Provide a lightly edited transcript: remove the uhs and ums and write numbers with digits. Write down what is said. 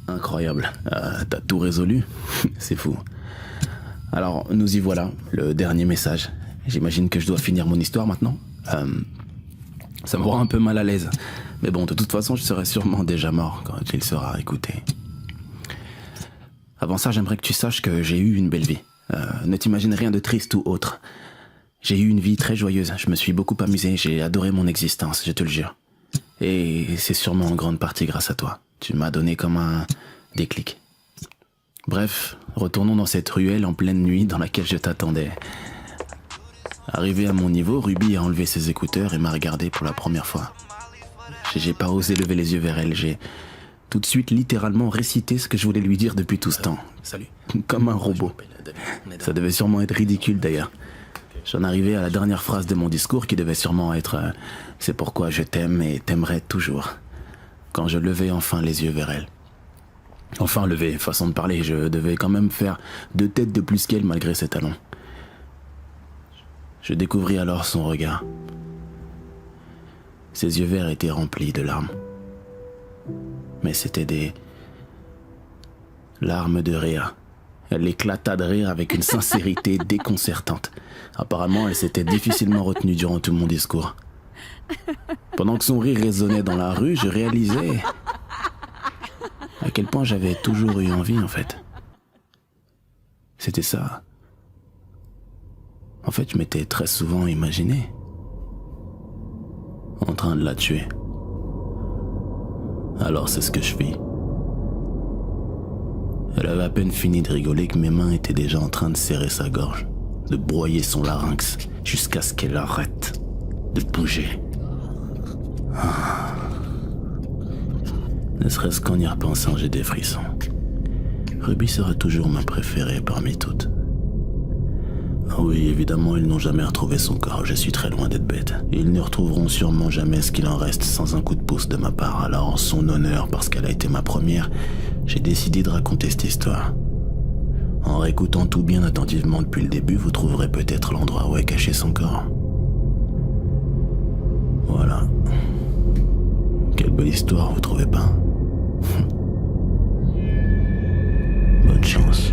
Incroyable. T'as tout résolu? C'est fou. Alors, nous y voilà, le dernier message. J'imagine que je dois finir mon histoire maintenant. Ça me rend un peu mal à l'aise. Mais bon, de toute façon, je serai sûrement déjà mort quand il sera écouté. Avant ça, j'aimerais que tu saches que j'ai eu une belle vie. Ne t'imagine rien de triste ou autre. J'ai eu une vie très joyeuse. Je me suis beaucoup amusé. J'ai adoré mon existence, je te le jure. Et c'est sûrement en grande partie grâce à toi. Tu m'as donné comme un déclic. Bref, retournons dans cette ruelle en pleine nuit dans laquelle je t'attendais. Arrivé à mon niveau, Ruby a enlevé ses écouteurs et m'a regardé pour la première fois. J'ai pas osé lever les yeux vers elle. J'ai tout de suite littéralement récité ce que je voulais lui dire depuis tout ce temps. Salut. Comme un robot. Ça devait sûrement être ridicule d'ailleurs. J'en arrivais à la dernière phrase de mon discours qui devait sûrement être c'est pourquoi je t'aime et t'aimerai toujours. Quand je levais enfin les yeux vers elle. Enfin levé, façon de parler, je devais quand même faire 2 têtes de plus qu'elle malgré ses talons. Je découvris alors son regard. Ses yeux verts étaient remplis de larmes. Mais c'était des larmes de rire. Elle éclata de rire avec une sincérité déconcertante. Apparemment, elle s'était difficilement retenue durant tout mon discours. Pendant que son rire résonnait dans la rue, je réalisais à quel point j'avais toujours eu envie, en fait. C'était ça. En fait, je m'étais très souvent imaginé en train de la tuer. Alors c'est ce que je fis. Elle avait à peine fini de rigoler que mes mains étaient déjà en train de serrer sa gorge, de broyer son larynx jusqu'à ce qu'elle arrête de bouger. Ne serait-ce qu'en y repensant, j'ai des frissons. Ruby sera toujours ma préférée parmi toutes. Ah oui, évidemment, ils n'ont jamais retrouvé son corps, je suis très loin d'être bête. Ils ne retrouveront sûrement jamais ce qu'il en reste sans un coup de pouce de ma part. Alors, en son honneur, parce qu'elle a été ma première, j'ai décidé de raconter cette histoire. En réécoutant tout bien attentivement depuis le début, vous trouverez peut-être l'endroit où est caché son corps. Voilà. Quelle belle histoire, vous trouvez pas? Bonne chance.